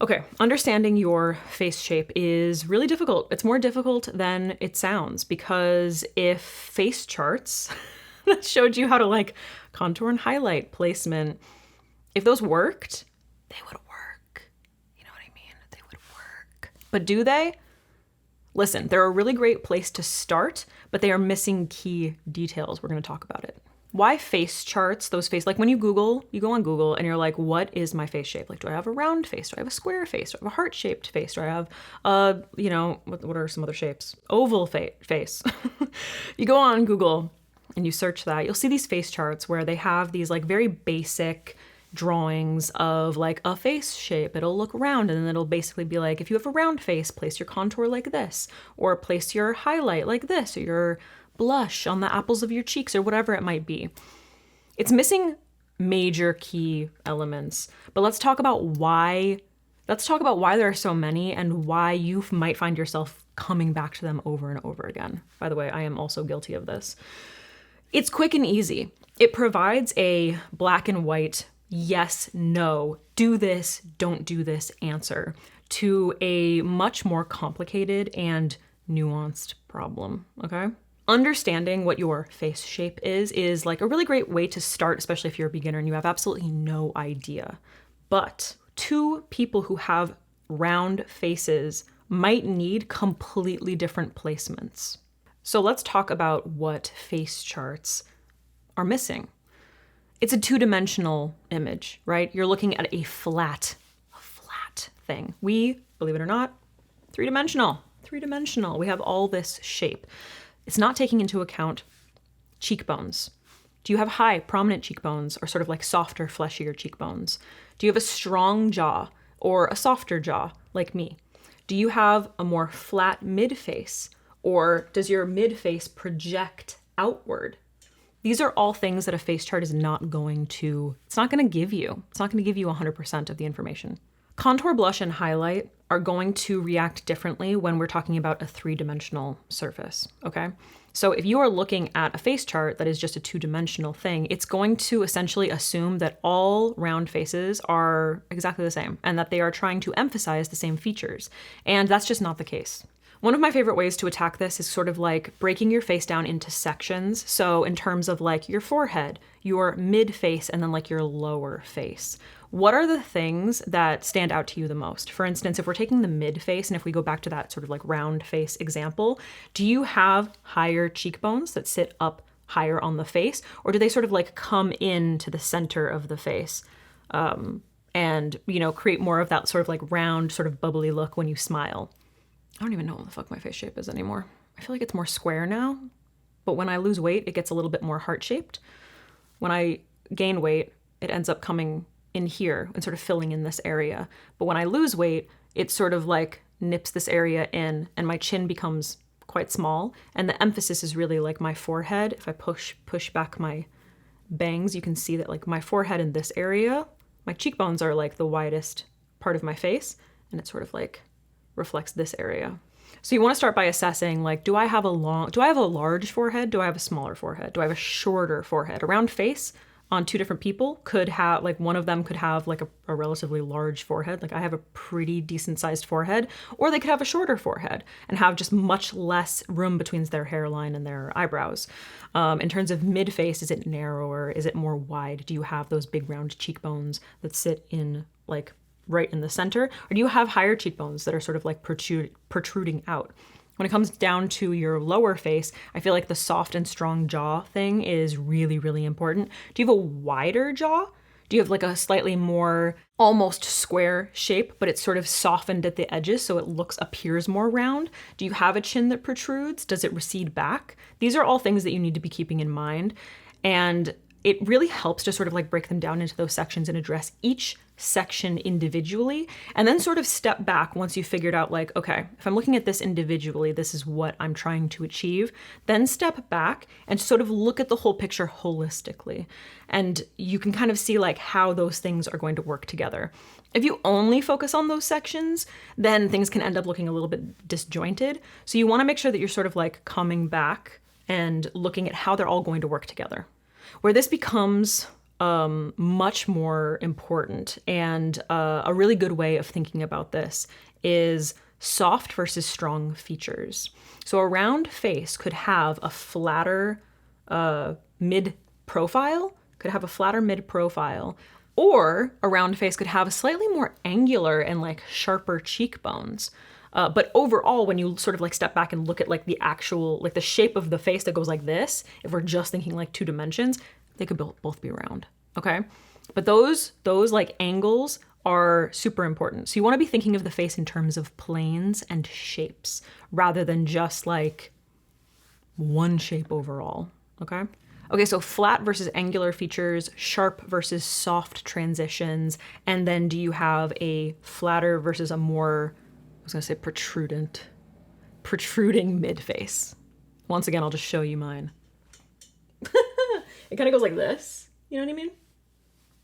Okay, understanding your face shape is really difficult. It's more difficult than it sounds because if face charts that showed you how to like contour and highlight placement, if those worked, they would work. You know what I mean? They would work. But do they? Listen, they're a really great place to start, but they are missing key details. We're going to talk about it. Why face charts, those face, like when you go on Google and you're like, what is my face shape? Like, do I have a round face? Do I have a square face? Do I have a heart-shaped face? Do I have, what are some other shapes? Oval face. You go on Google and you search that, you'll see these face charts where they have these like very basic drawings of like a face shape. It'll look round and then it'll basically be like, if you have a round face, place your contour like this, or place your highlight like this, or your blush on the apples of your cheeks, or whatever it might be. It's missing major key elements, but let's talk about why there are so many and why you might find yourself coming back to them over and over again. By the way, I am also guilty of this. It's quick and easy. It provides a black and white yes, no, do this, don't do this answer to a much more complicated and nuanced problem, okay? Understanding what your face shape is like a really great way to start, especially if you're a beginner and you have absolutely no idea. But two people who have round faces might need completely different placements. So let's talk about what face charts are missing. It's a two-dimensional image, right? You're looking at a flat thing. We, believe it or not, three-dimensional. We have all this shape. It's not taking into account cheekbones. Do you have high, prominent cheekbones or sort of like softer, fleshier cheekbones? Do you have a strong jaw or a softer jaw like me? Do you have a more flat mid-face, or does your mid-face project outward? These are all things that a face chart is not going to give you. It's not going to give you 100% of the information. Contour, blush, and highlight are going to react differently when we're talking about a three-dimensional surface, okay? So if you are looking at a face chart that is just a two-dimensional thing, it's going to essentially assume that all round faces are exactly the same and that they are trying to emphasize the same features. And that's just not the case. One of my favorite ways to attack this is sort of like breaking your face down into sections. So in terms of like your forehead, your mid face, and then like your lower face. What are the things that stand out to you the most? For instance, if we're taking the mid face, and if we go back to that sort of like round face example, do you have higher cheekbones that sit up higher on the face? Or do they sort of like come into the center of the face and, create more of that sort of like round, sort of bubbly look when you smile? I don't even know what the fuck my face shape is anymore. I feel like it's more square now, but when I lose weight, it gets a little bit more heart-shaped. When I gain weight, it ends up coming in here and sort of filling in this area. But when I lose weight, it sort of like nips this area in and my chin becomes quite small. And the emphasis is really like my forehead. If I push back my bangs, you can see that like my forehead in this area, my cheekbones are like the widest part of my face, and it sort of like reflects this area. So you want to start by assessing, like, do I have a large forehead? Do I have a smaller forehead? Do I have a shorter forehead? A round face on two different people could have, like, one of them could have like a relatively large forehead. Like I have a pretty decent sized forehead, or they could have a shorter forehead and have just much less room between their hairline and their eyebrows. In terms of mid face, is it narrower? Is it more wide? Do you have those big round cheekbones that sit in like right in the center? Or do you have higher cheekbones that are sort of like protruding out? When it comes down to your lower face, I feel like the soft and strong jaw thing is really, really important. Do you have a wider jaw? Do you have like a slightly more almost square shape, but it's sort of softened at the edges so it appears more round? Do you have a chin that protrudes? Does it recede back? These are all things that you need to be keeping in mind. And it really helps to sort of like break them down into those sections and address each section individually, and then sort of step back once you've figured out like, okay, if I'm looking at this individually, this is what I'm trying to achieve. Then step back and sort of look at the whole picture holistically. And you can kind of see like how those things are going to work together. If you only focus on those sections, then things can end up looking a little bit disjointed. So you want to make sure that you're sort of like coming back and looking at how they're all going to work together. Where this becomes much more important. And a really good way of thinking about this is soft versus strong features. So a round face could have a flatter mid profile, or a round face could have a slightly more angular and like sharper cheekbones. But overall, when you sort of like step back and look at like the actual, like the shape of the face that goes like this, if we're just thinking like 2 dimensions, they could both be round, okay? But those like angles are super important. So you want to be thinking of the face in terms of planes and shapes rather than just like one shape overall, okay? Okay, so flat versus angular features, sharp versus soft transitions, and then do you have a flatter versus a more, I was gonna say protruding mid face? Once again, I'll just show you mine. It kind of goes like this, you know what I mean?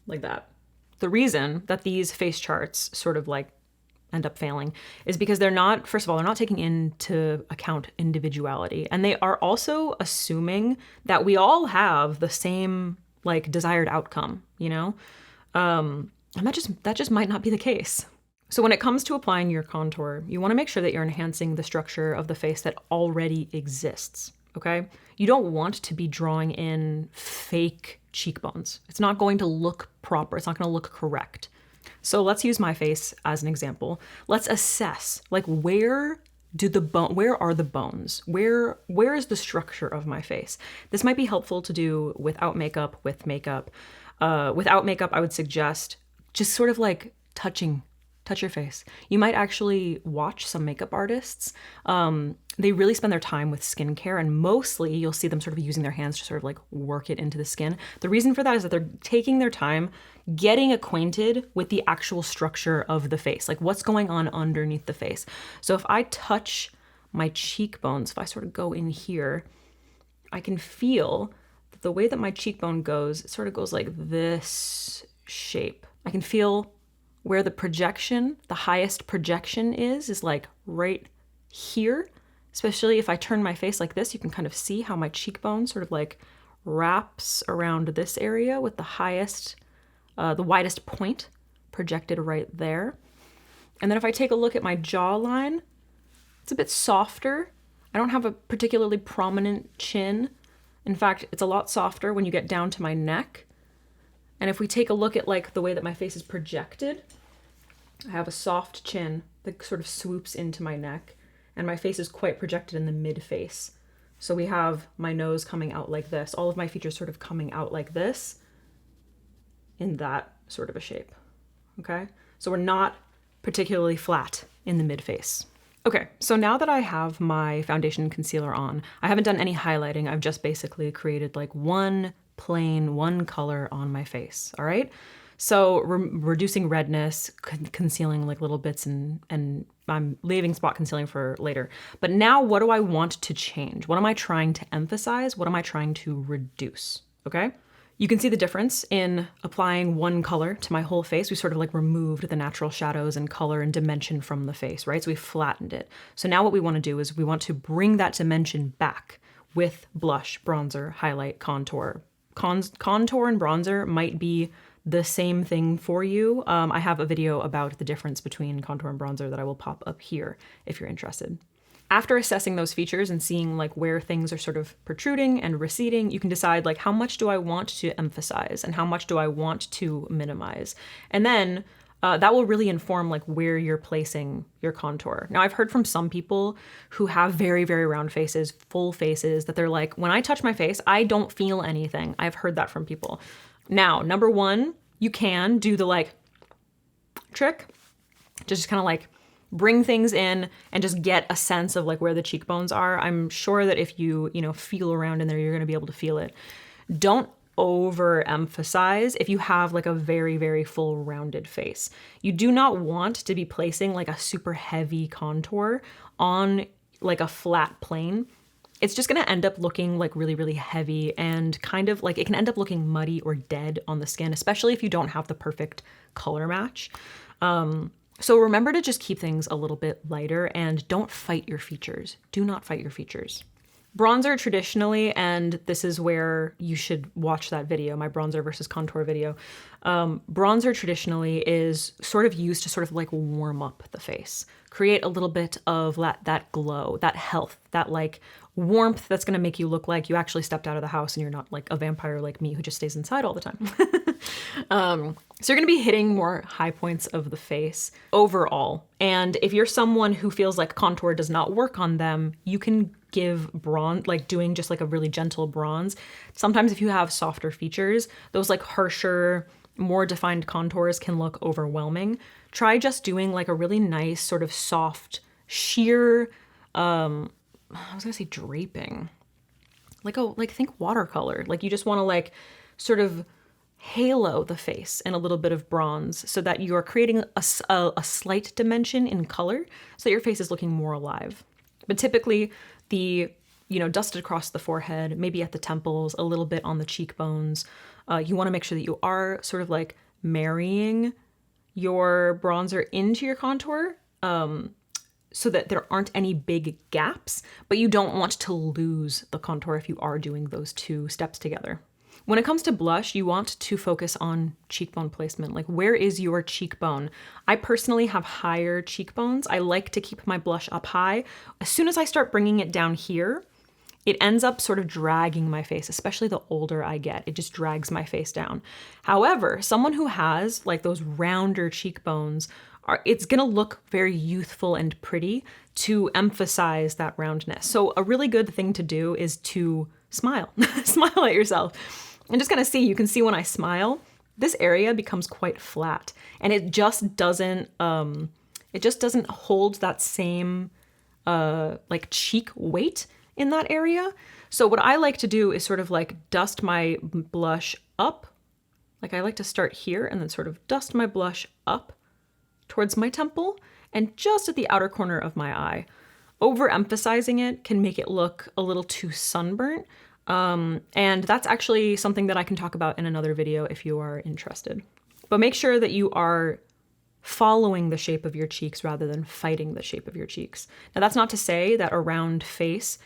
Like that. The reason that these face charts sort of like end up failing is because they're not, first of all, they're not taking into account individuality. And they are also assuming that we all have the same like desired outcome, you know? And that just might not be the case. So when it comes to applying your contour, you want to make sure that you're enhancing the structure of the face that already exists, okay? You don't want to be drawing in fake cheekbones. It's not going to look proper. It's not going to look correct. So let's use my face as an example. Let's assess, like, where are the bones? Where is the structure of my face? This might be helpful to do without makeup, with makeup. Without makeup, I would suggest just sort of like touch your face. You might actually watch some makeup artists. They really spend their time with skincare, and mostly you'll see them sort of using their hands to sort of like work it into the skin. The reason for that is that they're taking their time getting acquainted with the actual structure of the face, like what's going on underneath the face. So if I touch my cheekbones, if I sort of go in here, I can feel that the way that my cheekbone goes, it sort of goes like this shape. I can feel where the projection, the highest projection is like right here. Especially if I turn my face like this, you can kind of see how my cheekbone sort of like wraps around this area with the highest, the widest point projected right there. And then if I take a look at my jawline, it's a bit softer. I don't have a particularly prominent chin. In fact, it's a lot softer when you get down to my neck. And if we take a look at like the way that my face is projected, I have a soft chin that sort of swoops into my neck, and my face is quite projected in the mid face. So we have my nose coming out like this, all of my features sort of coming out like this in that sort of a shape, okay? So we're not particularly flat in the mid face. Okay, so now that I have my foundation and concealer on, I haven't done any highlighting. I've just basically created like one color on my face, all right? So reducing redness, concealing like little bits, and I'm leaving spot concealing for later. But now what do I want to change? What am I trying to emphasize? What am I trying to reduce, okay? You can see the difference in applying one color to my whole face. We sort of like removed the natural shadows and color and dimension from the face, right? So we flattened it. So now what we want to do is we want to bring that dimension back with blush, bronzer, highlight, contour. Contour and bronzer might be the same thing for you. I have a video about the difference between contour and bronzer that I will pop up here if you're interested. After assessing those features and seeing like where things are sort of protruding and receding, you can decide like how much do I want to emphasize and how much do I want to minimize. And then that will really inform like where you're placing your contour. Now, I've heard from some people who have very, very round faces, full faces, that they're like, when I touch my face, I don't feel anything. I've heard that from people. Now, number one, you can do the like trick, just kind of like bring things in and just get a sense of like where the cheekbones are. I'm sure that if you feel around in there, you're going to be able to feel it. Don't overemphasize if you have like a very, very full rounded face. You do not want to be placing like a super heavy contour on like a flat plane. It's just going to end up looking like really, really heavy, and kind of like it can end up looking muddy or dead on the skin, especially if you don't have the perfect color match. So remember to just keep things a little bit lighter and don't fight your features. Do not fight your features. Bronzer traditionally, and this is where you should watch that video, my bronzer versus contour video. Bronzer traditionally is sort of used to sort of like warm up the face, create a little bit of that glow, that health, that like warmth that's gonna make you look like you actually stepped out of the house and you're not like a vampire like me who just stays inside all the time. So you're gonna be hitting more high points of the face overall. And if you're someone who feels like contour does not work on them, you can give bronze, like doing just like a really gentle bronze. Sometimes if you have softer features, those like harsher, more defined contours can look overwhelming. Try just doing like a really nice sort of soft, sheer, I was gonna say draping. Like think watercolor. Like you just wanna like sort of halo the face in a little bit of bronze so that you are creating a slight dimension in color so that your face is looking more alive. But typically the, dusted across the forehead, maybe at the temples, a little bit on the cheekbones. You wanna make sure that you are sort of like marrying your bronzer into your contour so that there aren't any big gaps, but you don't want to lose the contour if you are doing those two steps together. When it comes to blush, you want to focus on cheekbone placement. Like, where is your cheekbone? I personally have higher cheekbones. I like to keep my blush up high. As soon as I start bringing it down here, it ends up sort of dragging my face, especially the older I get. It just drags my face down. However, someone who has like those rounder cheekbones, it's gonna look very youthful and pretty to emphasize that roundness. So a really good thing to do is to smile. Smile at yourself. And just kind of see, you can see when I smile, this area becomes quite flat and it just doesn't hold that same like cheek weight in that area. So what I like to do is sort of like dust my blush up. Like I like to start here and then sort of dust my blush up towards my temple and just at the outer corner of my eye. Overemphasizing it can make it look a little too sunburnt. And that's actually something that I can talk about in another video if you are interested. But make sure that you are following the shape of your cheeks rather than fighting the shape of your cheeks. Now that's not to say that a round face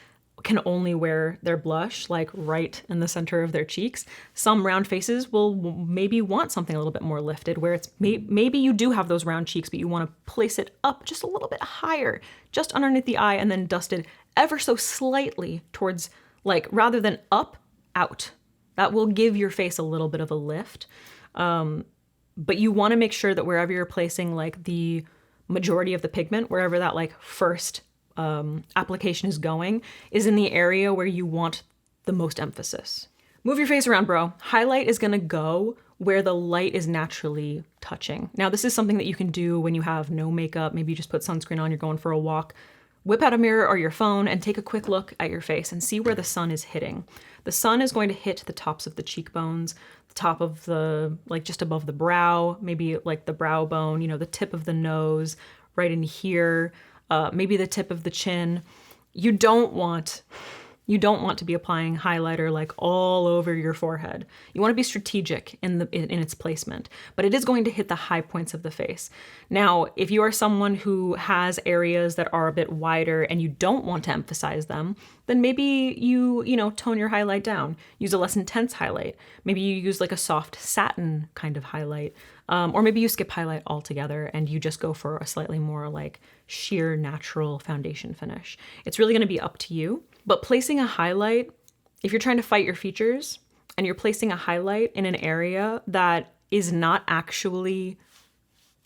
can only wear their blush like right in the center of their cheeks. Some round faces will maybe want something a little bit more lifted, where it's maybe you do have those round cheeks, but you want to place it up just a little bit higher, just underneath the eye, and then dust it ever so slightly towards, like, rather than up, out. That will give your face a little bit of a lift. But you want to make sure that wherever you're placing like the majority of the pigment, wherever that like first application is going, is in the area where you want the most emphasis. Move your face around, bro. Highlight is gonna go where the light is naturally touching. Now, this is something that you can do when you have no makeup. Maybe you just put sunscreen on, you're going for a walk. Whip out a mirror or your phone and take a quick look at your face and see where the sun is hitting. The sun is going to hit the tops of the cheekbones, the top of the, like just above the brow, maybe like the brow bone, you know, the tip of the nose, right in here, maybe the tip of the chin. You don't want to be applying highlighter like all over your forehead. You want to be strategic in its placement, but it is going to hit the high points of the face. Now, if you are someone who has areas that are a bit wider and you don't want to emphasize them, then maybe you tone your highlight down. Use a less intense highlight. Maybe you use like a soft satin kind of highlight. Or maybe you skip highlight altogether and you just go for a slightly more like sheer natural foundation finish. It's really going to be up to you. But placing a highlight, if you're trying to fight your features and you're placing a highlight in an area that is not actually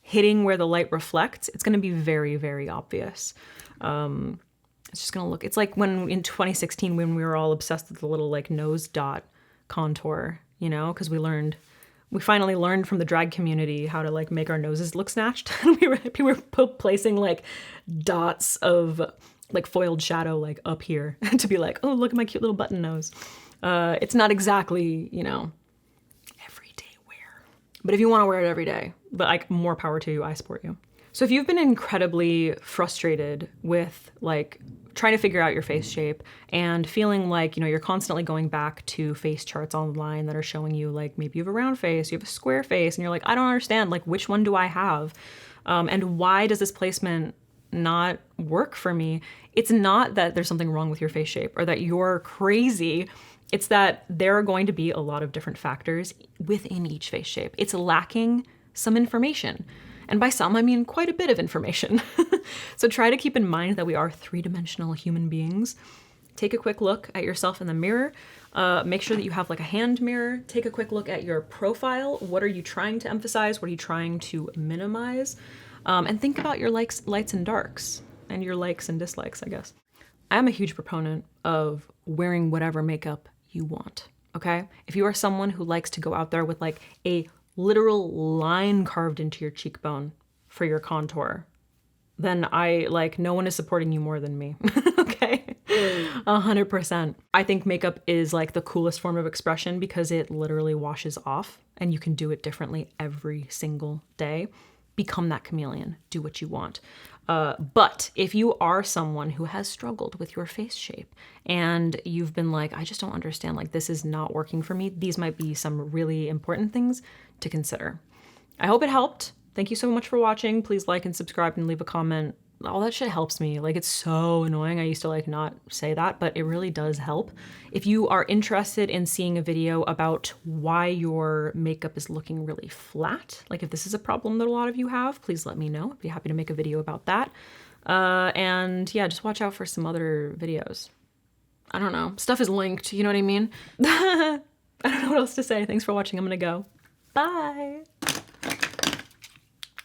hitting where the light reflects, it's going to be very, very obvious. It's just going to look, it's like when in 2016 when we were all obsessed with the little like nose dot contour, you know, because we finally learned from the drag community how to like make our noses look snatched. We were placing like dots of like foiled shadow like up here to be like, oh, look at my cute little button nose. It's not exactly, everyday wear. But if you want to wear it every day, but like more power to you, I support you. So if you've been incredibly frustrated with like trying to figure out your face shape and feeling like, you're constantly going back to face charts online that are showing you like maybe you have a round face, you have a square face, and you're like, I don't understand, like which one do I have? And why does this placement not work for me. It's not that there's something wrong with your face shape or that you're crazy. It's that there are going to be a lot of different factors within each face shape. It's lacking some information. And by some, I mean quite a bit of information. So try to keep in mind that we are three-dimensional human beings. Take a quick look at yourself in the mirror. Make sure that you have like a hand mirror. Take a quick look at your profile. What are you trying to emphasize? What are you trying to minimize? And think about your lights and darks and your likes and dislikes, I guess. I'm a huge proponent of wearing whatever makeup you want, okay? If you are someone who likes to go out there with like a literal line carved into your cheekbone for your contour, then no one is supporting you more than me, okay? 100%. I think makeup is like the coolest form of expression because it literally washes off and you can do it differently every single day. Become that chameleon, do what you want. But if you are someone who has struggled with your face shape and you've been like, I just don't understand, like this is not working for me, these might be some really important things to consider. I hope it helped. Thank you so much for watching. Please like and subscribe and leave a comment. All that shit helps me. Like, it's so annoying. I used to like not say that, but it really does help. If you are interested in seeing a video about why your makeup is looking really flat, like if this is a problem that a lot of you have, please let me know. I'd be happy to make a video about that. And yeah, just watch out for some other videos. I don't know. Stuff is linked, you know what I mean? I don't know what else to say. Thanks for watching. I'm gonna go. Bye.